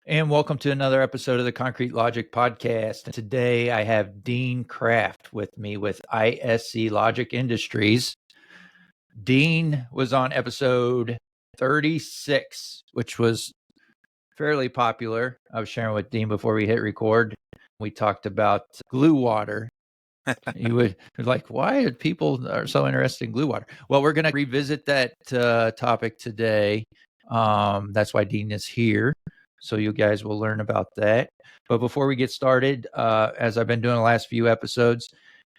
And welcome to another episode of the Concrete Logic Podcast. And today I have Dean Kraft with me with ISC Logic Industries. Dean was on episode 36, which was fairly popular. I was sharing with Dean before we hit record. We talked about glue water. You would like, why are people are so interested in glue water? Well, we're going to revisit that topic today. That's why Dean is here. So you guys will learn about that. But before we get started, as I've been doing the last few episodes,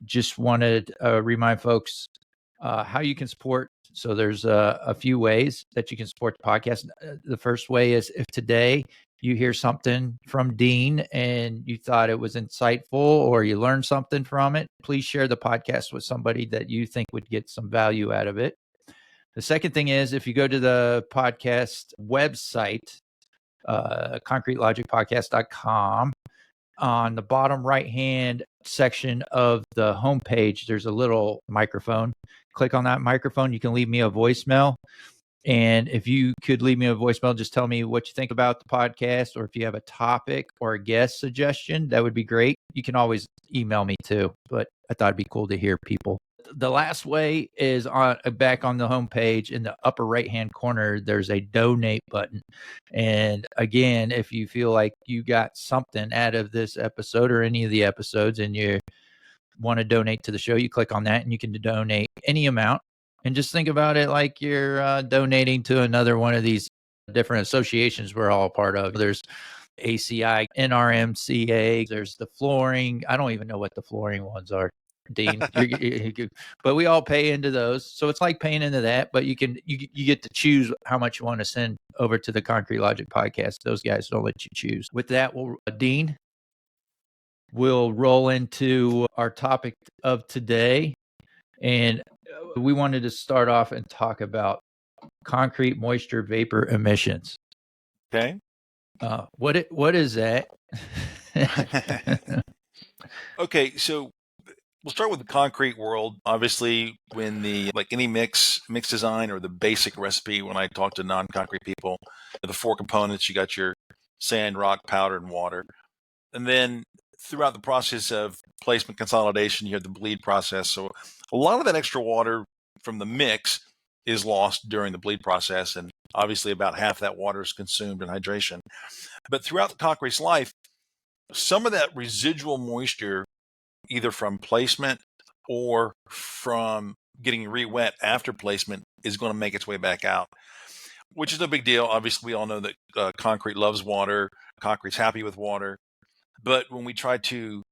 just wanted to remind folks how you can support. So there's a few ways that you can support the podcast. The first way is if today you hear something from Dean and you thought it was insightful or you learned something from it, please share the podcast with somebody that you think would get some value out of it. The second thing is if you go to the podcast website, concretelogicpodcast.com, on the bottom right-hand section of the homepage, there's a little microphone. Click on that microphone. You can leave me a voicemail. And if you could leave me a voicemail, just tell me what you think about the podcast, or if you have a topic or a guest suggestion, that would be great. You can always email me too, but I thought it'd be cool to hear people. The last way is back on the homepage in the upper right-hand corner, there's a donate button. And again, if you feel like you got something out of this episode or any of the episodes and you want to donate to the show, you click on that and you can donate any amount. And just think about it like you're donating to another one of these different associations we're all part of. There's ACI, NRMCA, there's the flooring. I don't even know what the flooring ones are, Dean. But we all pay into those. So it's like paying into that, but you get to choose how much you want to send over to the Concrete Logic Podcast. Those guys don't let you choose. With that, Dean, we'll roll into our topic of today. And we wanted to start off and talk about concrete moisture vapor emissions. Okay. What is that? Okay, so we'll start with the concrete world. Obviously, when like any mix design or the basic recipe, when I talk to non-concrete people, the four components, you got your sand, rock, powder, and water. And then throughout the process of placement consolidation, you have the bleed process. So a lot of that extra water from the mix is lost during the bleed process. And obviously about half that water is consumed in hydration. But throughout the concrete's life, some of that residual moisture, either from placement or from getting re-wet after placement, is going to make its way back out, which is no big deal. Obviously, we all know that concrete loves water. Concrete's happy with water. But when we try to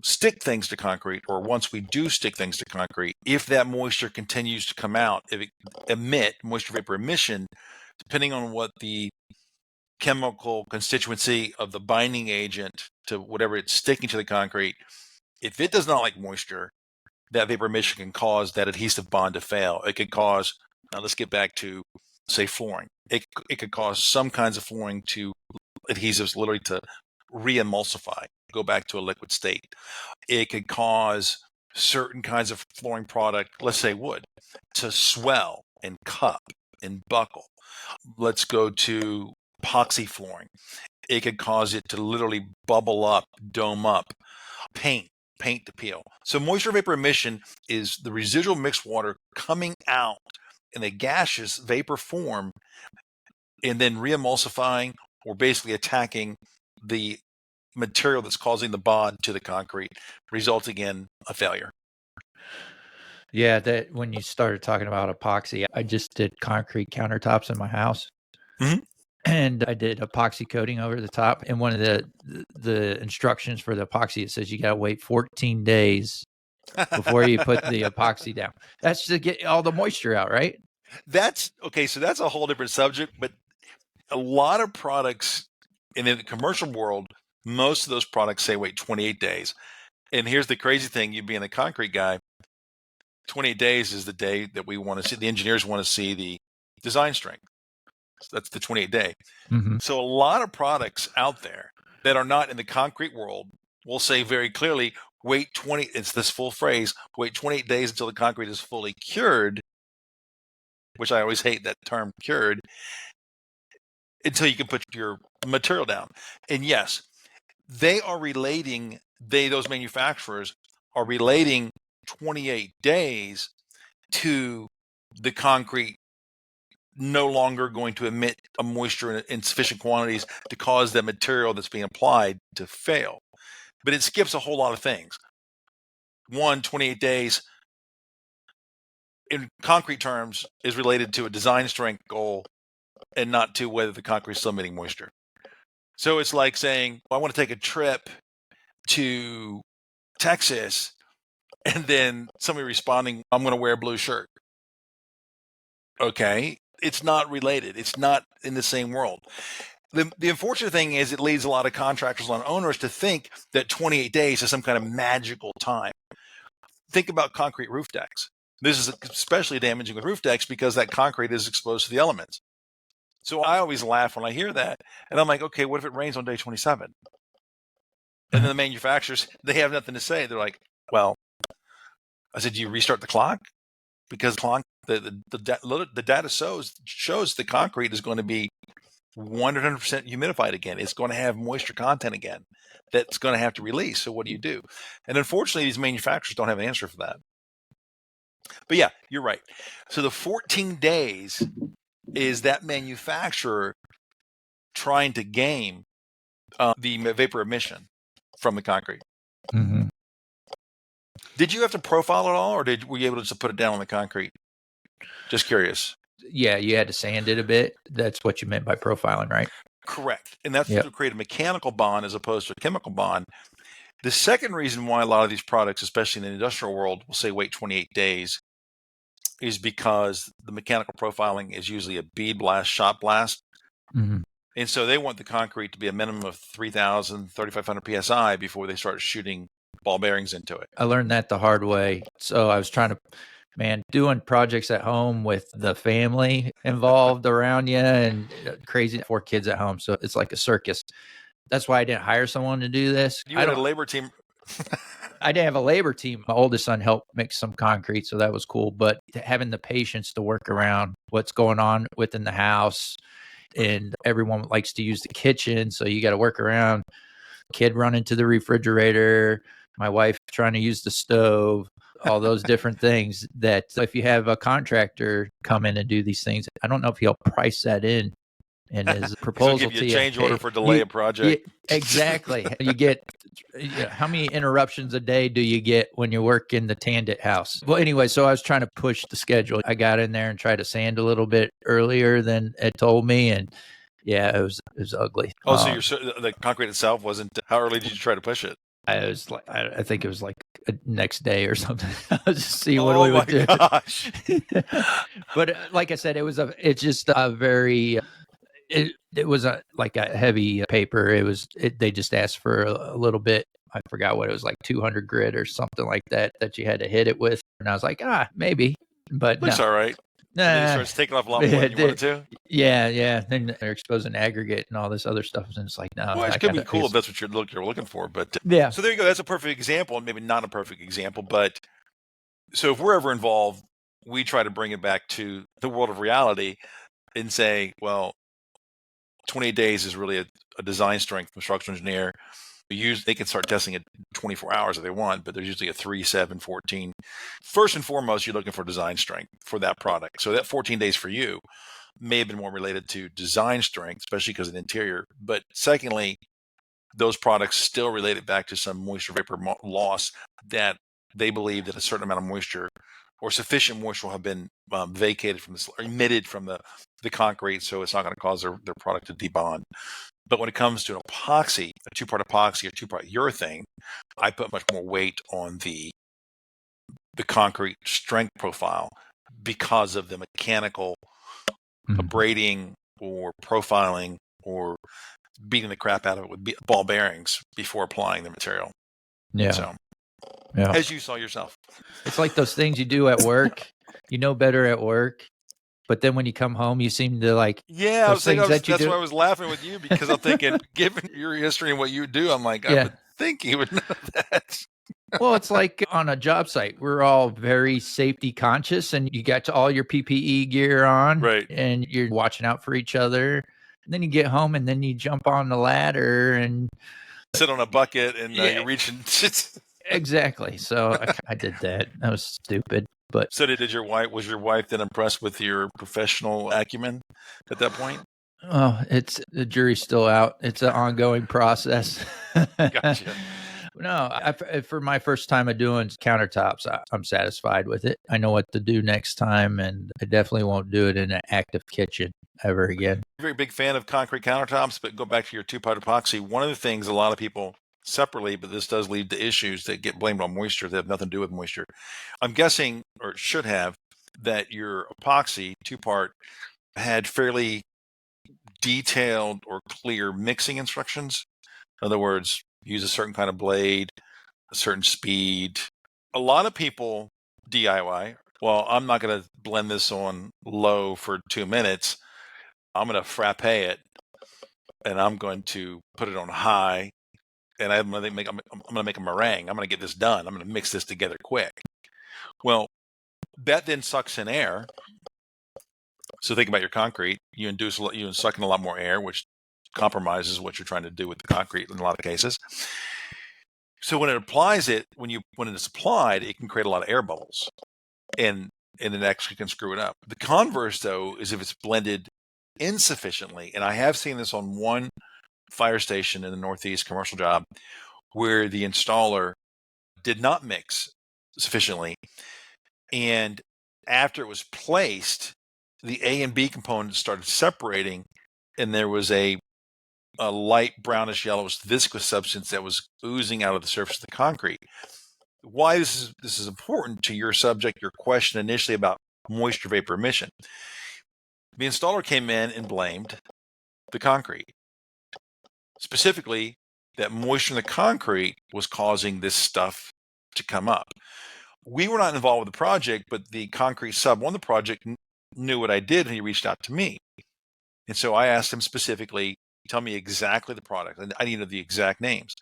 stick things to concrete, or once we do stick things to concrete, if that moisture continues to come out, if it emit moisture vapor emission, depending on what the chemical constituency of the binding agent to whatever it's sticking to the concrete, if it does not like moisture, that vapor emission can cause that adhesive bond to fail. It could cause, now let's get back to, say, flooring. It could cause some kinds of flooring to adhesives literally to re-emulsify, go back to a liquid state. It could cause certain kinds of flooring product, let's say wood, to swell and cup and buckle. Let's go to epoxy flooring. It could cause it to literally bubble up, dome up, paint to peel. So moisture vapor emission is the residual mixed water coming out in a gaseous vapor form and then re-emulsifying or basically attacking the material that's causing the bond to the concrete, resulting in a failure. Yeah, that when you started talking about epoxy, I just did concrete countertops in my house. Mm-hmm. And I did epoxy coating over the top. And one of the instructions for the epoxy, it says you got to wait 14 days before you put the epoxy down. That's to get all the moisture out, right? That's okay. So that's a whole different subject, but a lot of products in the commercial world, most of those products say wait 28 days. And here's the crazy thing, you being a concrete guy, 28 days is the day that we want to see, the engineers want to see the design strength. So that's the 28 day. Mm-hmm. So a lot of products out there that are not in the concrete world will say very clearly, wait 20, it's this full phrase, wait 28 days until the concrete is fully cured, which I always hate that term, cured, until you can put your material down. And yes, they are relating, those manufacturers are relating 28 days to the concrete no longer going to emit a moisture in sufficient quantities to cause the material that's being applied to fail. But it skips a whole lot of things. 28 days in concrete terms is related to a design strength goal and not to whether the concrete is still emitting moisture. So it's like saying, well, I want to take a trip to Texas, and then somebody responding, I'm going to wear a blue shirt. Okay, it's not related. It's not in the same world. The unfortunate thing is it leads a lot of contractors and owners to think that 28 days is some kind of magical time. Think about concrete roof decks. This is especially damaging with roof decks because that concrete is exposed to the elements. So I always laugh when I hear that. And I'm like, okay, what if it rains on day 27? And then the manufacturers, they have nothing to say. They're like, well, I said, do you restart the clock? Because the data shows the concrete is going to be 100% humidified again. It's going to have moisture content again that's going to have to release. So what do you do? And unfortunately, these manufacturers don't have an answer for that. But yeah, you're right. So the 14 days is that manufacturer trying to game the vapor emission from the concrete. Mm-hmm. Did you have to profile it all, or were you able to just put it down on the concrete? Just curious. Yeah, you had to sand it a bit. That's what you meant by profiling, right? Correct. And that's to create a mechanical bond as opposed to a chemical bond. The second reason why a lot of these products, especially in the industrial world, will say wait 28 days is because the mechanical profiling is usually a bead blast, shot blast. Mm-hmm. And so they want the concrete to be a minimum of 3,000, 3,500 PSI before they start shooting ball bearings into it. I learned that the hard way. So I was trying to, doing projects at home with the family involved around you and crazy 4 kids at home. So it's like a circus. That's why I didn't hire someone to do this. You had a labor team. I didn't have a labor team. My oldest son helped mix some concrete, so that was cool. But having the patience to work around what's going on within the house, and everyone likes to use the kitchen, so you got to work around. Kid running to the refrigerator, my wife trying to use the stove, all those different things that if you have a contractor come in and do these things, I don't know if he'll price that in his proposal give you to a change order for delay a project. Exactly. You get how many interruptions a day do you get when you work in the Tandit house? Well, anyway, so I was trying to push the schedule. I got in there and tried to sand a little bit earlier than it told me, and yeah, it was ugly. Oh, so the concrete itself wasn't. How early did you try to push it? I was like, I think it was like next day or something. I was just seeing what we would do. Oh my gosh! But like I said, it's just a very. It was like a heavy paper. They just asked for a little bit. I forgot what it was, like 200 grit or something like that you had to hit it with. And I was like, maybe, but looks no. all right. Nah. And then it starts taking off a lot more than you wanted to. Yeah. Then they're exposing aggregate and all this other stuff, and it's like, no. Well, it could be cool if that's what you're looking for. But yeah. So there you go. That's a perfect example, and maybe not a perfect example, but so if we're ever involved, we try to bring it back to the world of reality and say, well, 28 days is really a design strength from a structural engineer. They can start testing it 24 hours if they want, but there's usually a 3, 7, 14. First and foremost, you're looking for design strength for that product. So that 14 days for you may have been more related to design strength, especially because of the interior. But secondly, those products still related back to some moisture vapor loss that they believe that a certain amount of moisture or sufficient moisture will have been vacated from this, or emitted from the concrete, so it's not going to cause their product to debond. But when it comes to an epoxy, a 2-part epoxy or 2-part urethane, I put much more weight on the concrete strength profile because of the mechanical abrading or profiling or beating the crap out of it with ball bearings before applying the material. Yeah. So, yeah. As you saw yourself. It's like those things you do at work. You know better at work, but then when you come home, you seem to like. Yeah, that's why I was laughing with you, because I'm thinking, given your history and what you do, I'm like, I would think you would know that. Well, it's like on a job site, we're all very safety conscious, and you got all your PPE gear on, right? And you're watching out for each other. And then you get home and then you jump on the ladder and sit on a bucket and Yeah. you're reaching. exactly. So I did that. That was stupid. But So was your wife then impressed with your professional acumen at that point? it's the jury's still out. It's an ongoing process. Gotcha. No, for my first time of doing countertops, I'm satisfied with it. I know what to do next time, and I definitely won't do it in an active kitchen ever again. Very big fan of concrete countertops, but go back to your two-part epoxy. One of the things a lot of people separately, but this does lead to issues that get blamed on moisture that have nothing to do with moisture. I'm guessing, or should have, that your epoxy two-part had fairly detailed or clear mixing instructions. In other words, use a certain kind of blade, a certain speed. A lot of people DIY. Well, I'm not going to blend this on low for 2 minutes. I'm going to frappe it, and I'm going to put it on high, and I'm going to make a meringue. I'm going to get this done. I'm going to mix this together quick. Well, that then sucks in air. So think about your concrete. You suck in a lot more air, which compromises what you're trying to do with the concrete in a lot of cases. So when it applies it, when it's applied, it can create a lot of air bubbles, and it actually can screw it up. The converse, though, is if it's blended insufficiently, and I have seen this on one fire station in the Northeast commercial job where the installer did not mix sufficiently, and after it was placed, the A and B components started separating, and there was a light brownish yellowish viscous substance that was oozing out of the surface of the concrete. Why this is important to your subject, your question initially about moisture vapor emission. The installer came in and blamed the concrete. Specifically, that moisture in the concrete was causing this stuff to come up. We were not involved with the project, but the concrete sub on the project knew what I did, and he reached out to me. And so I asked him specifically, tell me exactly the product. And I needed the exact names.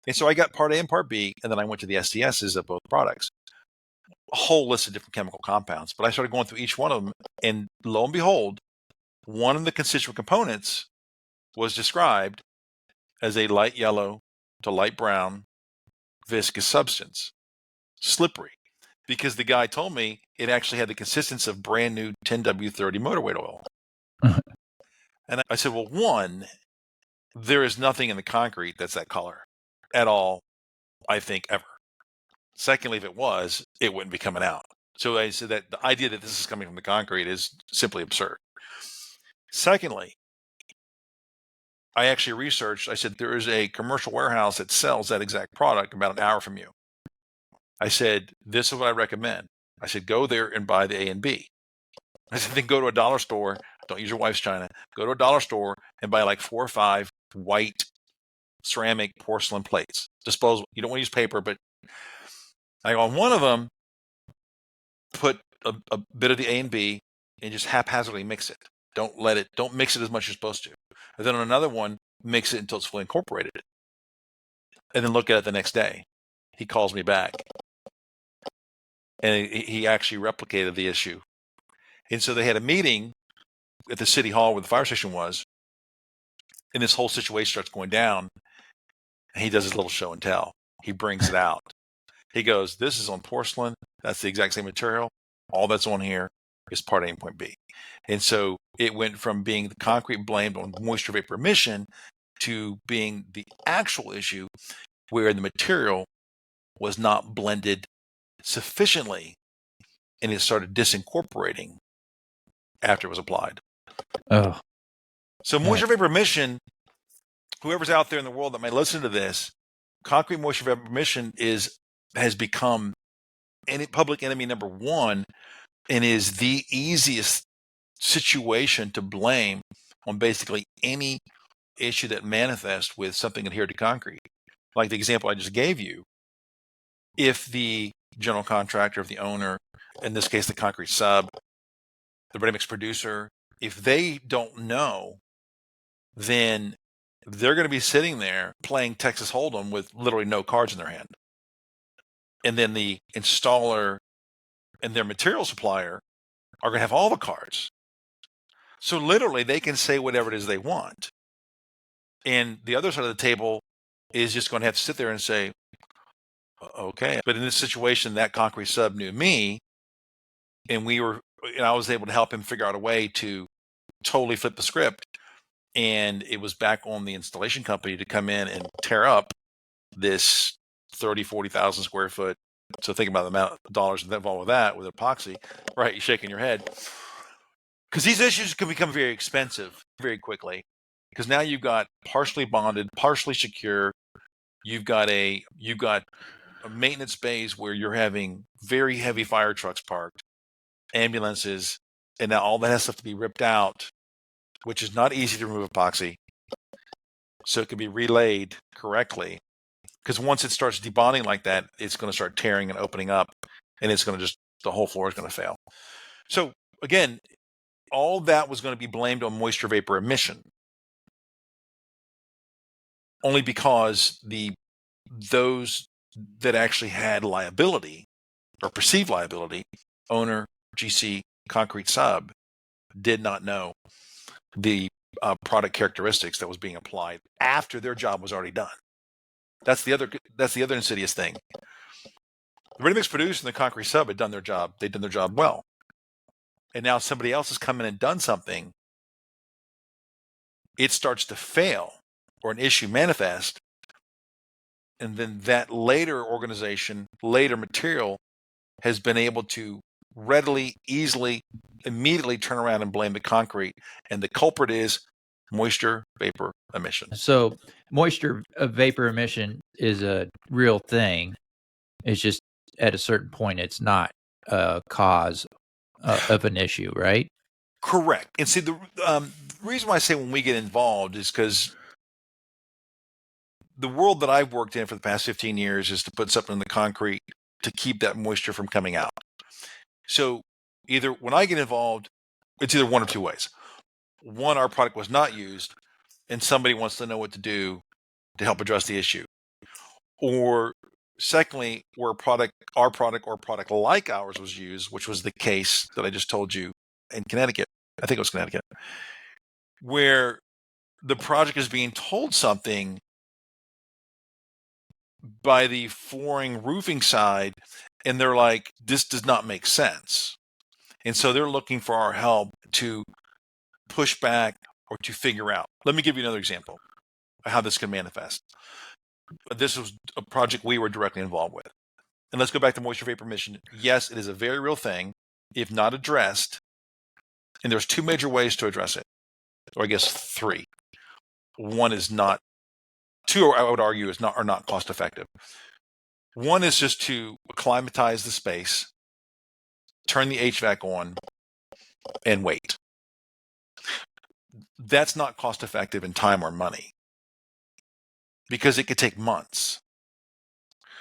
And so I got part A and part B, and then I went to the SDSs of both products. A whole list of different chemical compounds. But I started going through each one of them, and lo and behold, one of the constituent components was described as a light yellow to light brown viscous substance, slippery, because the guy told me it actually had the consistency of brand new 10W30 motor weight oil. And I said, well, one, there is nothing in the concrete that's that color at all, I think, ever. Secondly, if it was, it wouldn't be coming out. So I said that the idea that this is coming from the concrete is simply absurd. Secondly, I actually researched, I said, there is a commercial warehouse that sells that exact product about an hour from you. I said, this is what I recommend. I said, go there and buy the A and B. I said, then go to a dollar store. Don't use your wife's china. Go to a dollar store and buy like 4 or 5 white ceramic porcelain plates. Disposable. You don't want to use paper, but on one of them, put a bit of the A and B and just haphazardly mix it. Don't mix it as much as you're supposed to. And then on another one, mix it until it's fully incorporated. And then look at it the next day. He calls me back. And he actually replicated the issue. And so they had a meeting at the city hall where the fire station was. And this whole situation starts going down. And he does his little show and tell. He brings it out. He goes, this is on porcelain. That's the exact same material. All that's on here is part A and point B. And so it went from being the concrete blamed on moisture vapor emission to being the actual issue where the material was not blended sufficiently and it started disincorporating after it was applied. Oh. So moisture vapor emission, whoever's out there in the world that might listen to this, concrete moisture vapor emission has become public enemy number one and is the easiest situation to blame on basically any issue that manifests with something adhered to concrete. Like the example I just gave you, if the general contractor, if the owner, in this case the concrete sub, the ready mix producer, if they don't know, then they're going to be sitting there playing Texas Hold'em with literally no cards in their hand. And then the installer and their material supplier are going to have all the cards. So literally, they can say whatever it is they want. And the other side of the table is just going to have to sit there and say, okay. But in this situation, that concrete sub knew me, and I was able to help him figure out a way to totally flip the script. And it was back on the installation company to come in and tear up this 40,000 square foot. So think about the amount of dollars involved with that, with epoxy, right? You're shaking your head. Because these issues can become very expensive very quickly. Because now you've got partially bonded, partially secure. You've got a maintenance bays where you're having very heavy fire trucks parked, ambulances, and now all that has stuff to be ripped out, which is not easy to remove epoxy. So it can be relayed correctly. Because once it starts debonding like that, it's going to start tearing and opening up, and it's going to the whole floor is going to fail. So again, all that was going to be blamed on moisture vapor emission, only because those that actually had liability or perceived liability, owner, GC, concrete sub, did not know the product characteristics that was being applied after their job was already done. That's the other insidious thing. The ready mix producer and the concrete sub had done their job. They'd done their job well. And now somebody else has come in and done something. It starts to fail or an issue manifest. And then that later organization, later material has been able to readily, easily, immediately turn around and blame the concrete. And the culprit is moisture vapor emission. So moisture vapor emission is a real thing. It's just at a certain point, it's not a cause of an issue, right? Correct. And see, the reason why I say when we get involved is because the world that I've worked in for the past 15 years is to put something in the concrete to keep that moisture from coming out. So either when I get involved, it's either one of two ways. One, our product was not used and somebody wants to know what to do to help address the issue. Or secondly, where our product or product like ours was used, which was the case that I just told you in Connecticut, I think it was Connecticut, where the project is being told something by the flooring roofing side, and they're like, this does not make sense. And so they're looking for our help to push back or to figure out. Let me give you another example of how this can manifest. This was a project we were directly involved with. And let's go back to moisture vapor emission. Yes, it is a very real thing, if not addressed. And there's two major ways to address it, or I guess three. One is not, two I would argue are not cost effective. One is just to acclimatize the space, turn the HVAC on, and wait. That's not cost effective in time or money because it could take months.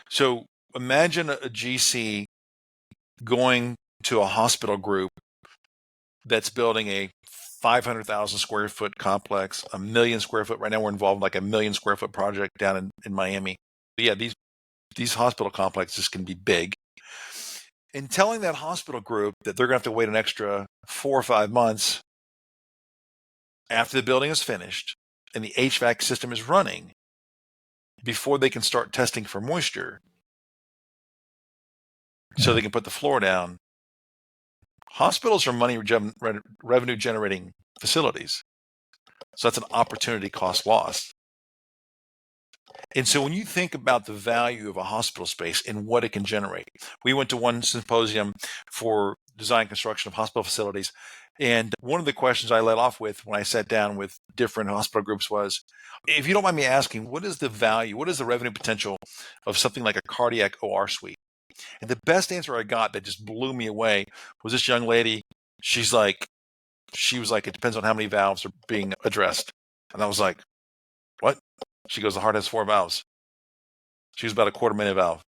So imagine a GC going to a hospital group that's building a 500,000 square foot complex, 1 million square foot. Right now we're involved in like 1 million square foot project down in Miami. But yeah, these hospital complexes can be big. And telling that hospital group that they're going to have to wait an extra 4 or 5 months after the building is finished and the HVAC system is running before they can start testing for moisture so they can put the floor down. Hospitals are revenue generating facilities. So that's an opportunity cost lost. And so when you think about the value of a hospital space and what it can generate, we went to one symposium for design construction of hospital facilities. And one of the questions I led off with when I sat down with different hospital groups was, if you don't mind me asking, what is the value, what is the revenue potential of something like a cardiac OR suite? And the best answer I got that just blew me away was this young lady. She was like, it depends on how many valves are being addressed. And I was like, what? She goes, the heart has 4 valves. She was about a $250,000 valve.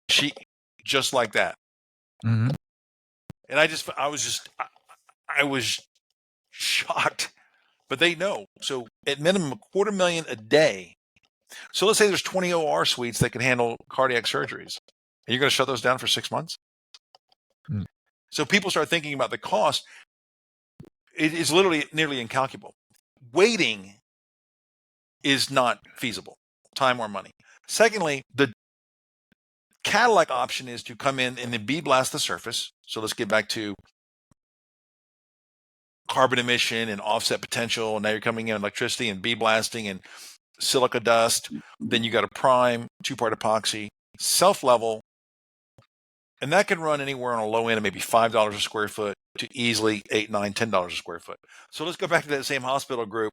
She, just like that. Mm-hmm. And I was shocked, but they know. So at minimum, $250,000 a day. So let's say there's 20 OR suites that can handle cardiac surgeries. And you're going to shut those down for 6 months? Mm. So people start thinking about the cost. it is literally nearly incalculable. Waiting is not feasible, time or money. Secondly, the Cadillac option is to come in and then bead blast the surface. So let's get back to carbon emission and offset potential. Now you're coming in electricity and bead blasting and silica dust. Then you got a prime, 2-part epoxy, self-level, and that can run anywhere on a low end of maybe $5 a square foot to easily $8, $9, $10 a square foot. So let's go back to that same hospital group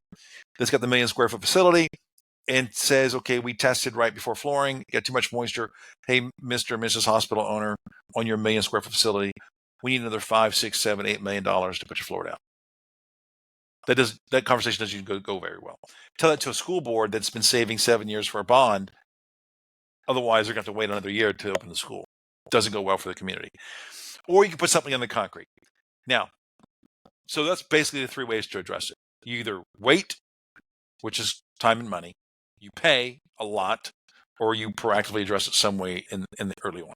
that's got the 1 million square foot facility and says, okay, we tested right before flooring, got too much moisture. Hey, Mr. and Mrs. Hospital owner, on your 1 million square foot facility, we need another $5, $6, $7, $8 million to put your floor down. That conversation doesn't go very well. Tell that to a school board that's been saving 7 years for a bond. Otherwise, they're going to have to wait another year to open the school. Doesn't go well for the community. Or you can put something on the concrete. Now, so that's basically the 3 ways to address it. You either wait, which is time and money. You pay a lot, or you proactively address it some way in the early on.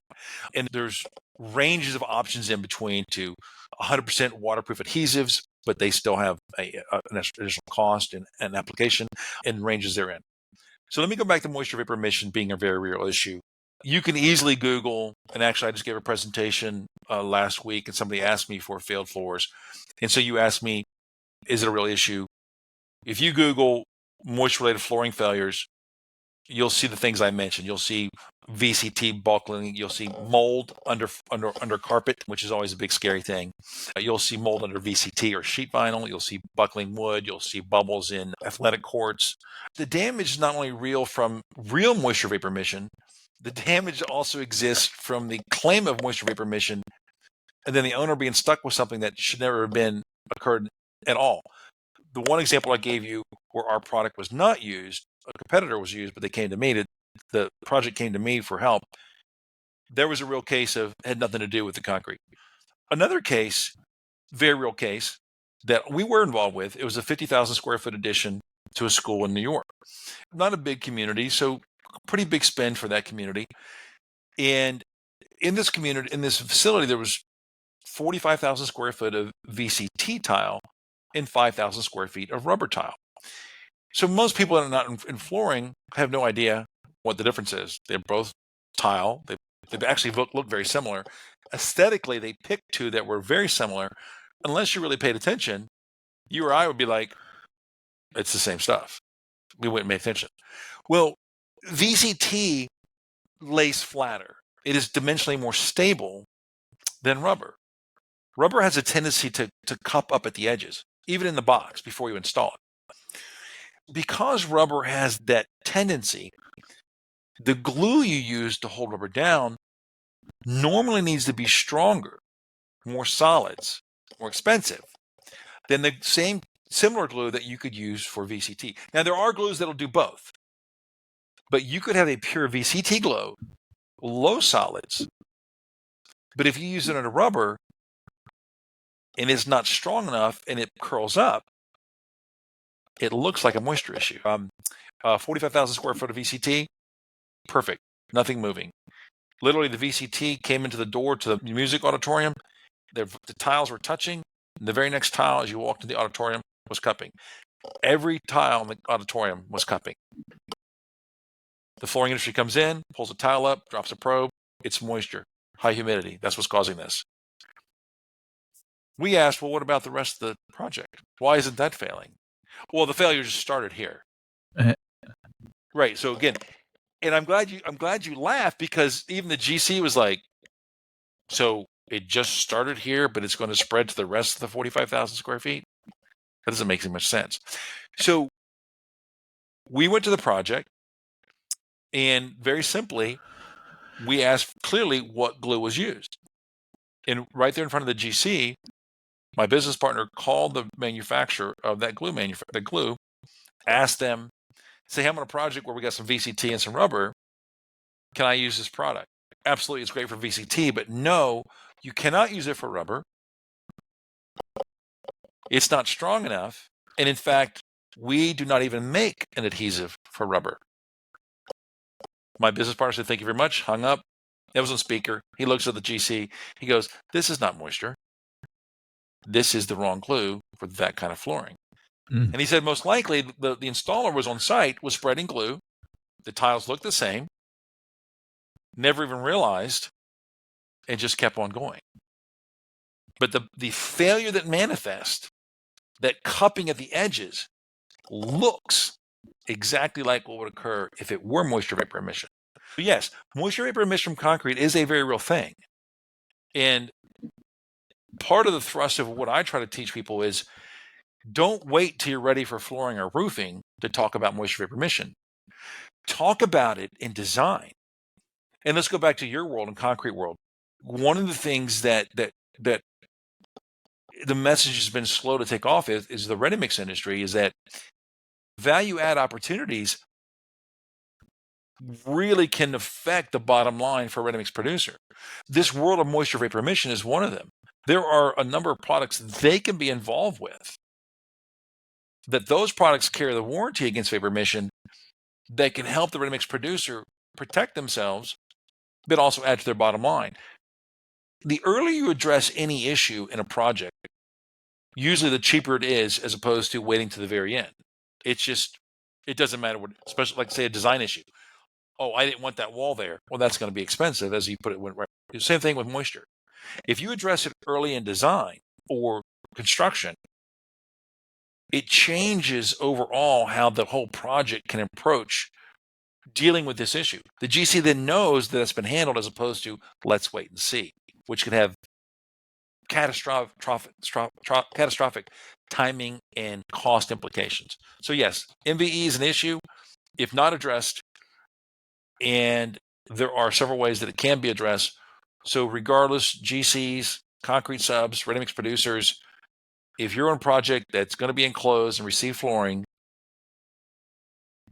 And there's ranges of options in between to 100% waterproof adhesives, but they still have an additional cost and application and ranges therein. So let me go back to moisture vapor emission being a very real issue. You can easily Google, and actually I just gave a presentation last week and somebody asked me for failed floors. And so you asked me, is it a real issue? If you Google moisture-related flooring failures, you'll see the things I mentioned. You'll see VCT buckling. You'll see mold under carpet, which is always a big scary thing. You'll see mold under VCT or sheet vinyl. You'll see buckling wood. You'll see bubbles in athletic courts. The damage is not only real from real moisture vapor emission, the damage also exists from the claim of moisture vapor emission, and then the owner being stuck with something that should never have been occurred at all. The one example I gave you where our product was not used, a competitor was used, but they came to me, the project came to me for help. There was a real case had nothing to do with the concrete. Another case, very real case, that we were involved with, it was a 50,000 square foot addition to a school in New York. Not a big community, so pretty big spend for that community. And in this community, in this facility, there was 45,000 square foot of VCT tile and 5,000 square feet of rubber tile. So most people that are not in flooring have no idea what the difference is. They're both tile. They actually look very similar. Aesthetically, they picked 2 that were very similar. Unless you really paid attention, you or I would be like, it's the same stuff. We wouldn't pay attention. Well, VCT lays flatter. It is dimensionally more stable than rubber. Rubber has a tendency to cup up at the edges, even in the box before you install it. Because rubber has that tendency, the glue you use to hold rubber down normally needs to be stronger, more solids, more expensive than the similar glue that you could use for VCT. Now, there are glues that'll do both, but you could have a pure VCT glue, low solids, but if you use it on a rubber and it's not strong enough and it curls up, it looks like a moisture issue. 45,000 square foot of VCT, perfect, nothing moving. Literally, the VCT came into the door to the music auditorium. The tiles were touching. And the very next tile, as you walked into the auditorium, was cupping. Every tile in the auditorium was cupping. The flooring industry comes in, pulls a tile up, drops a probe. It's moisture, high humidity. That's what's causing this. We asked, well, what about the rest of the project? Why isn't that failing? Well, the failure just started here. Right. So again, and I'm glad you laughed, because even the GC was like, so it just started here, but it's going to spread to the rest of the 45,000 square feet? That doesn't make much sense. So we went to the project, and very simply, we asked clearly what glue was used. And right there in front of the GC, my business partner called the manufacturer of that glue, asked them, say, I'm on a project where we got some VCT and some rubber. Can I use this product? Absolutely, it's great for VCT, but no, you cannot use it for rubber. It's not strong enough. And in fact, we do not even make an adhesive for rubber. My business partner said, thank you very much, hung up. That was on speaker. He looks at the GC. He goes, this is not moisture. this is the wrong glue for that kind of flooring. Mm. And he said most likely the installer was on site, was spreading glue. The tiles looked the same, never even realized, and just kept on going. But the failure that manifests, that cupping at the edges, looks exactly like what would occur if it were moisture vapor emission. But yes, moisture vapor emission from concrete is a very real thing. And part of the thrust of what I try to teach people is don't wait till you're ready for flooring or roofing to talk about moisture vapor emission. Talk about it in design. And let's go back to your world and concrete world. One of the things that the message has been slow to take off is the ready mix industry, is that value add opportunities really can affect the bottom line for a ready mix producer. This world of moisture vapor emission is one of them. There are a number of products they can be involved with, that those products carry the warranty against vapor emission, that can help the ready mix producer protect themselves, but also add to their bottom line. The earlier you address any issue in a project, usually the cheaper it is, as opposed to waiting to the very end. It's just, it doesn't matter what, especially like say a design issue. Oh, I didn't want that wall there. Well, that's going to be expensive, as you put it. Right. Same thing with moisture. If you address it early in design or construction, it changes overall how the whole project can approach dealing with this issue. The GC then knows that it's been handled, as opposed to let's wait and see, which could have catastrophic timing and cost implications. So yes, MVE is an issue if not addressed, and there are several ways that it can be addressed. So regardless, GCs, concrete subs, ready mix producers, if you're on a project that's going to be enclosed and receive flooring,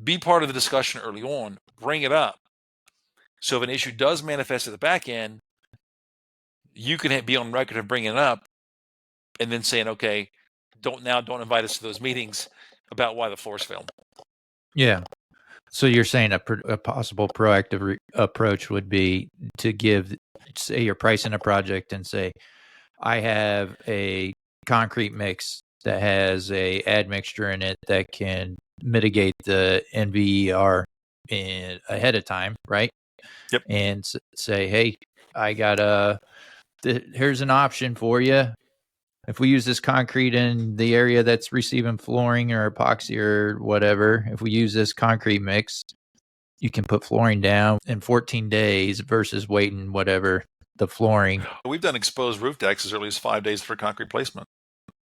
be part of the discussion early on, bring it up. So if an issue does manifest at the back end, you can be on record of bringing it up and then saying, okay, don't invite us to those meetings about why the floors failed. Yeah. So you're saying a possible proactive approach would be to give, say you're pricing a project and say, I have a concrete mix that has a admixture in it that can mitigate the NVER ahead of time, right? Yep. And say, hey, I got here's an option for you. If we use this concrete in the area that's receiving flooring or epoxy or whatever, if we use this concrete mix, you can put flooring down in 14 days versus waiting whatever the flooring. We've done exposed roof decks as early as 5 days for concrete placement.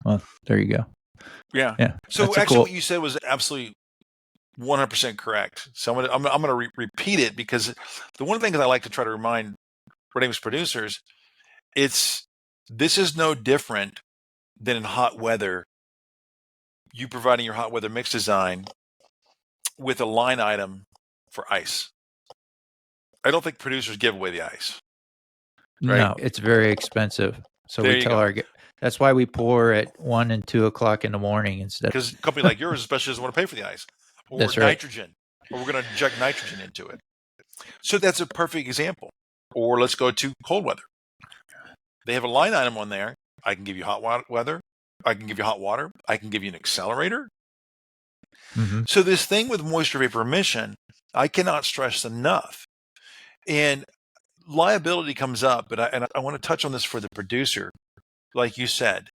Well, there you go. Yeah. Yeah. So actually, what you said was absolutely 100% correct. So I'm going to repeat it, because the one thing that I like to try to remind ready mix producers, this is no different than in hot weather. You providing your hot weather mix design with a line item for ice. I don't think producers give away the ice. Right? No, it's very expensive. So There we tell that's why we pour at 1 and 2 o'clock in the morning instead. Because a company like yours especially doesn't want to pay for the ice or That's nitrogen, or we're going to inject nitrogen into it. So that's a perfect example. Or let's go to cold weather. They have a line item on there. I can give you hot weather. I can give you hot water. I can give you an accelerator. Mm-hmm. So this thing with moisture vapor emission, I cannot stress enough. And liability comes up, but I want to touch on this for the producer. Like you said,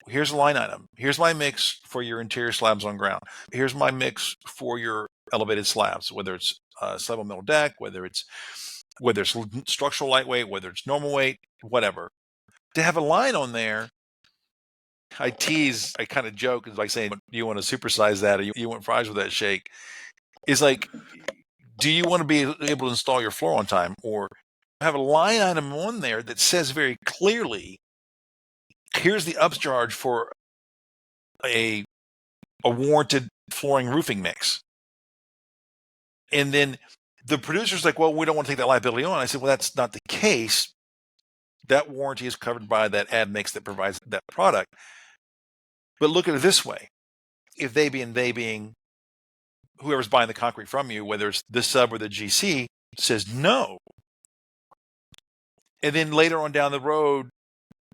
here's a line item. Here's my mix for your interior slabs on ground. Here's my mix for your elevated slabs, whether it's slab on metal deck, whether it's structural lightweight, whether it's normal weight, whatever. To have a line on there, I kind of joke, is like saying, do you want to supersize that, or you want fries with that shake? Is like, do you want to be able to install your floor on time, or have a line item on there that says very clearly, here's the upcharge for a warranted flooring roofing mix. And then the producer's like, well, we don't want to take that liability on. I said, well, that's not the case. That warranty is covered by that admix that provides that product. But look at it this way. If they being whoever's buying the concrete from you, whether it's the sub or the GC, says no, and then later on down the road,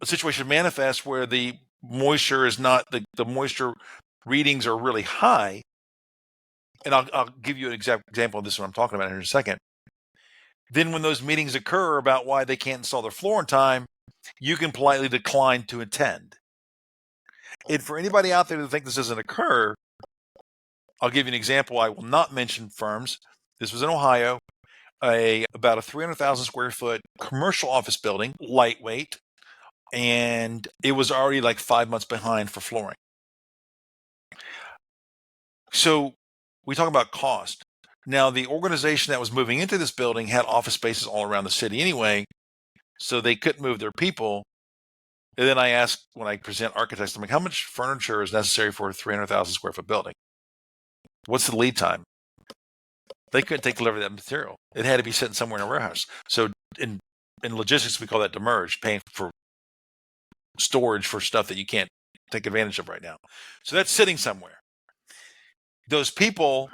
a situation manifests where the moisture is not, the moisture readings are really high, and I'll give you an example of this, what I'm talking about here in a second. Then when those meetings occur about why they can't install their floor in time, you can politely decline to attend. And for anybody out there to think this doesn't occur, I'll give you an example. I will not mention firms. This was in Ohio, about a 300,000 square foot commercial office building, lightweight, and it was already like 5 months behind for flooring. So we talk about cost. Now, the organization that was moving into this building had office spaces all around the city anyway, so they couldn't move their people. And then I asked, when I present architects, I'm like, how much furniture is necessary for a 300,000 square foot building? What's the lead time? They couldn't take delivery of that material. It had to be sitting somewhere in a warehouse. So in logistics, we call that demurrage, paying for storage for stuff that you can't take advantage of right now. So that's sitting somewhere. Those people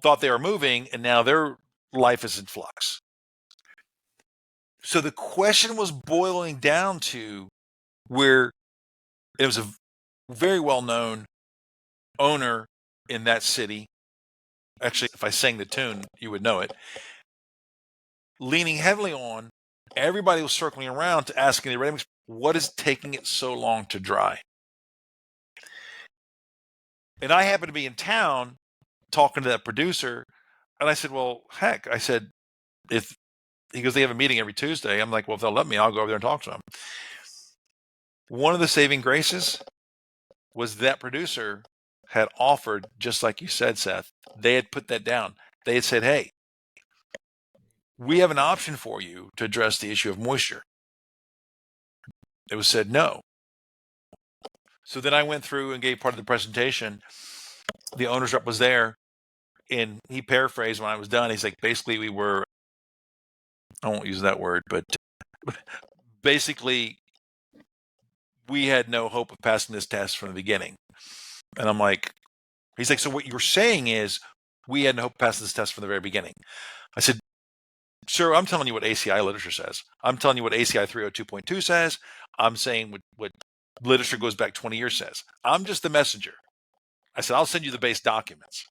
thought they were moving, and now their life is in flux. So the question was boiling down to where it was a very well-known owner in that city. Actually, if I sang the tune, you would know it. Leaning heavily on, everybody was circling around to asking the ready-mix, what is taking it so long to dry? And I happened to be in town talking to that producer, and I said, well, heck, I said, if he goes, they have a meeting every Tuesday. I'm like, well, if they'll let me, I'll go over there and talk to them. One of the saving graces was that producer had offered, just like you said, Seth, they had put that down. They had said, hey, we have an option for you to address the issue of moisture. It was said no. So then I went through and gave part of the presentation. The owner's rep was there, and he paraphrased when I was done. He's like, basically, we were, I won't use that word, but basically, we had no hope of passing this test from the beginning. And I'm like, he's like, so what you're saying is we had no hope of passing this test from the very beginning. I said, sir, I'm telling you what ACI literature says. I'm telling you what ACI 302.2 says. I'm saying what literature goes back 20 years says. I'm just the messenger. I said, I'll send you the base documents.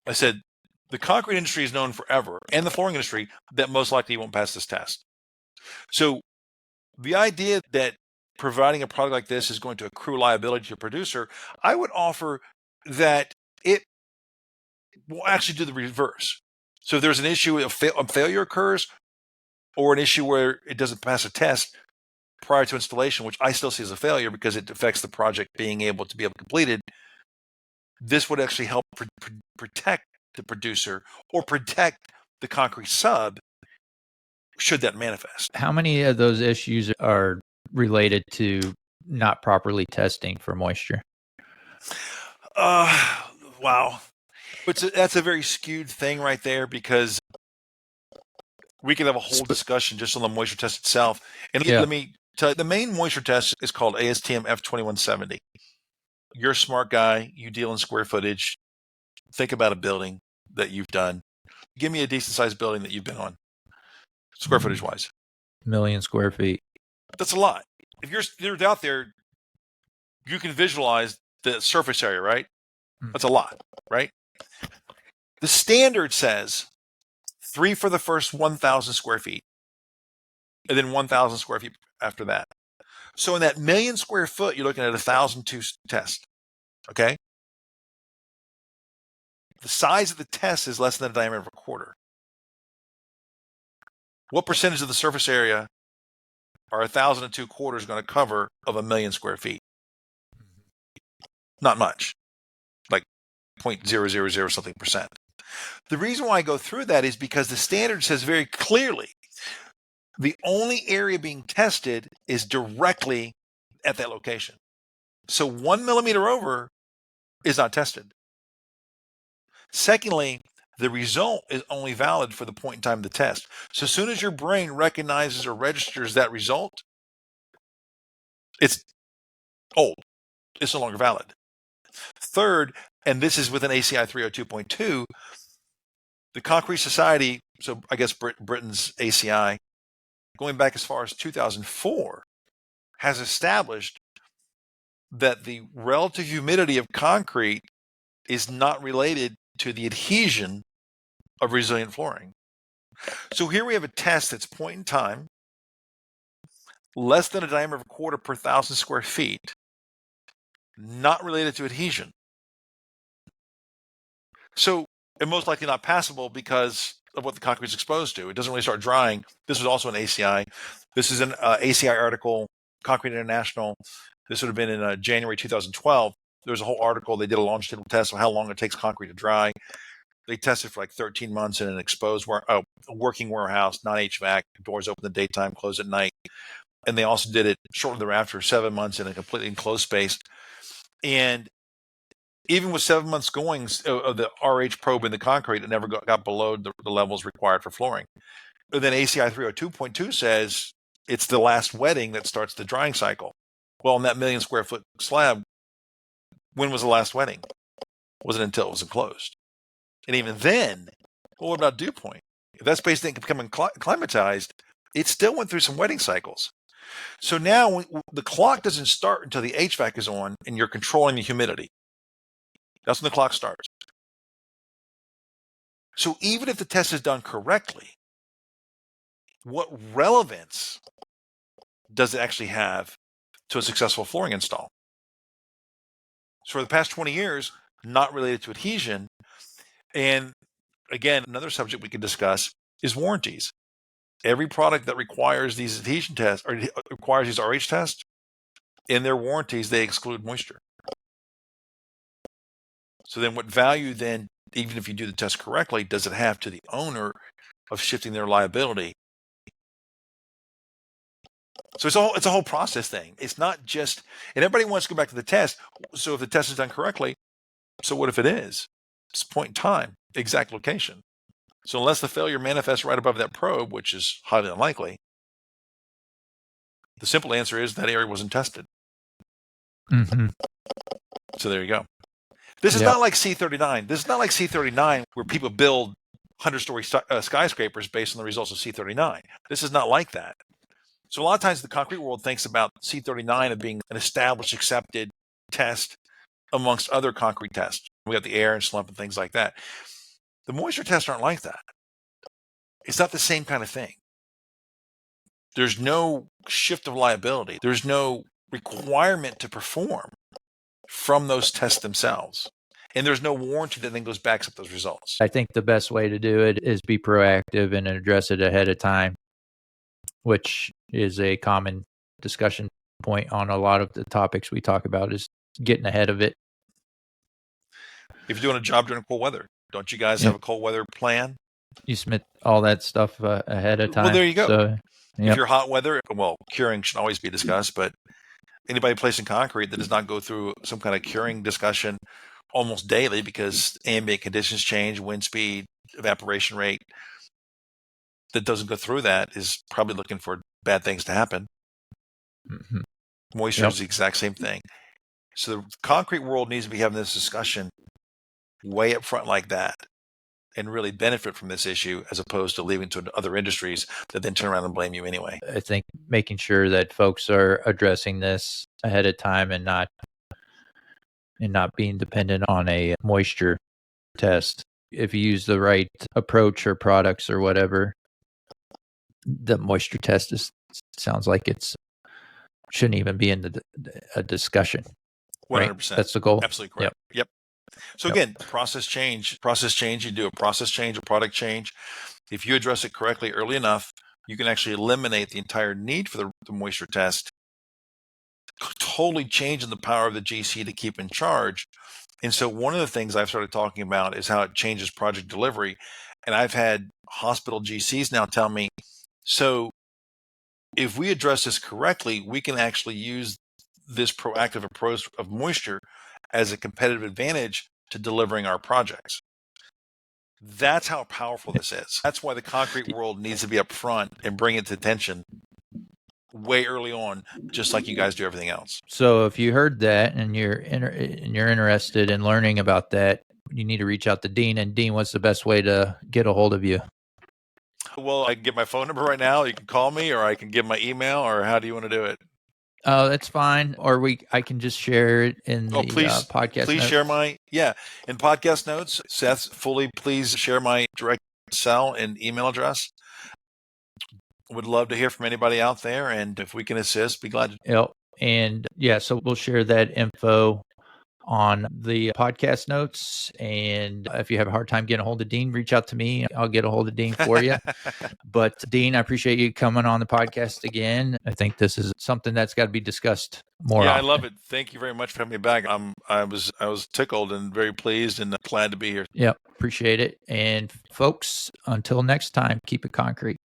I said, the concrete industry is known forever, and the flooring industry, that most likely won't pass this test. So the idea that providing a product like this is going to accrue liability to a producer, I would offer that it will actually do the reverse. So if there's an issue, a failure occurs, or an issue where it doesn't pass a test prior to installation, which I still see as a failure because it affects the project being able to be completed, this would actually help protect the producer or protect the concrete sub should that manifest. How many of those issues are related to not properly testing for moisture? Wow. That's a very skewed thing right there, because we could have a whole discussion just on the moisture test itself. And let me tell you, the main moisture test is called ASTM F2170. You're a smart guy. You deal in square footage. Think about a building that you've done. Give me a decent sized building that you've been on, square footage wise. 1,000,000 square feet. That's a lot. If you're out there, you can visualize the surface area, right? That's a lot, right? The standard says 3 for the first 1,000 square feet, and then 1,000 square feet after that. So in that 1,000,000 square foot, you're looking at 1,002 tests. Okay. The size of the test is less than the diameter of a quarter. What percentage of the surface area are 1,002 quarters going to cover of 1,000,000 square feet? Not much, like 0.000 something percent. The reason why I go through that is because the standard says very clearly the only area being tested is directly at that location. So 1 millimeter over is not tested. Secondly, the result is only valid for the point in time of the test. So as soon as your brain recognizes or registers that result, it's old. It's no longer valid. Third, and this is within ACI 302.2, the Concrete Society, so I guess Britain's ACI, going back as far as 2004, has established that the relative humidity of concrete is not related to the adhesion of resilient flooring. So here we have a test that's point in time, less than a diameter of a quarter per 1,000 square feet, not related to adhesion. So, and most likely not passable because of what the concrete is exposed to. It doesn't really start drying. This was also an ACI. This is an ACI article, Concrete International. This would have been in January 2012. There was a whole article. They did a longitudinal test of how long it takes concrete to dry. They tested for like 13 months in an exposed working warehouse, not HVAC, doors open in the daytime, closed at night. And they also did it shortly thereafter, 7 months in a completely enclosed space. And even with 7 months going of the RH probe in the concrete, it never got below the levels required for flooring. But then ACI 302.2 says it's the last wetting that starts the drying cycle. Well, in that 1 million square foot slab, when was the last wetting? Wasn't until it was enclosed. And even then, well, what about dew point? If that space didn't become acclimatized, it still went through some wetting cycles. So now the clock doesn't start until the HVAC is on and you're controlling the humidity. That's when the clock starts. So even if the test is done correctly, what relevance does it actually have to a successful flooring install? So for the past 20 years, not related to adhesion. And again, another subject we could discuss is warranties. Every product that requires these adhesion tests or requires these RH tests, in their warranties, they exclude moisture. So then what value then, even if you do the test correctly, does it have to the owner of shifting their liability? So it's a whole process thing. It's not just, and everybody wants to go back to the test. So if the test is done correctly, so what if it is? It's point in time, exact location. So unless the failure manifests right above that probe, which is highly unlikely, the simple answer is that area wasn't tested. Mm-hmm. So there you go. This is not like C39. This is not like C39 where people build 100-story skyscrapers based on the results of C39. This is not like that. So a lot of times the concrete world thinks about C39 as being an established, accepted test amongst other concrete tests. We got the air and slump and things like that. The moisture tests aren't like that. It's not the same kind of thing. There's no shift of liability. There's no requirement to perform from those tests themselves. And there's no warranty that then goes back up those results. I think the best way to do it is be proactive and address it ahead of time, which is a common discussion point on a lot of the topics we talk about, is getting ahead of it. If you're doing a job during cold weather, don't you guys have a cold weather plan? You submit all that stuff ahead of time. Well, there you go. So, if you're hot weather, well, curing should always be discussed, but anybody placing concrete that does not go through some kind of curing discussion almost daily because ambient conditions change, wind speed, evaporation rate, that doesn't go through that is probably looking for bad things to happen. Mm-hmm. Moisture is the exact same thing. So the concrete world needs to be having this discussion way up front like that and really benefit from this issue as opposed to leaving to other industries that then turn around and blame you anyway. I think making sure that folks are addressing this ahead of time and not being dependent on a moisture test. If you use the right approach or products or whatever, the moisture test sounds like it's shouldn't even be in a discussion. 100%. Right? That's the goal. Absolutely correct. Yep. So again, process change, you do a process change, a product change. If you address it correctly early enough, you can actually eliminate the entire need for the moisture test, totally changing the power of the GC to keep in charge. And so one of the things I've started talking about is how it changes project delivery. And I've had hospital GCs now tell me, so if we address this correctly, we can actually use this proactive approach of moisture as a competitive advantage to delivering our projects. That's how powerful this is. That's why the concrete world needs to be upfront and bring it to attention way early on, just like you guys do everything else. So if you heard that and you're interested in learning about that, you need to reach out to Dean. And Dean, what's the best way to get a hold of you? Well, I can give my phone number right now. You can call me, or I can give my email, or how do you want to do it? Oh, that's fine. Or I can just share it in Oh, the podcast please notes. share in podcast notes. Seth, please share my direct cell and email address. Would love to hear from anybody out there, and if we can assist, be glad to. Yep. And yeah, so we'll share that info on the podcast notes. And if you have a hard time getting a hold of Dean, reach out to me. I'll get a hold of Dean for you. But Dean, I appreciate you coming on the podcast again. I think this is something that's got to be discussed more Yeah, often. I love it. Thank you very much for having me back. I was tickled and very pleased and glad to be here. Yep, appreciate it. And folks, until next time, keep it concrete.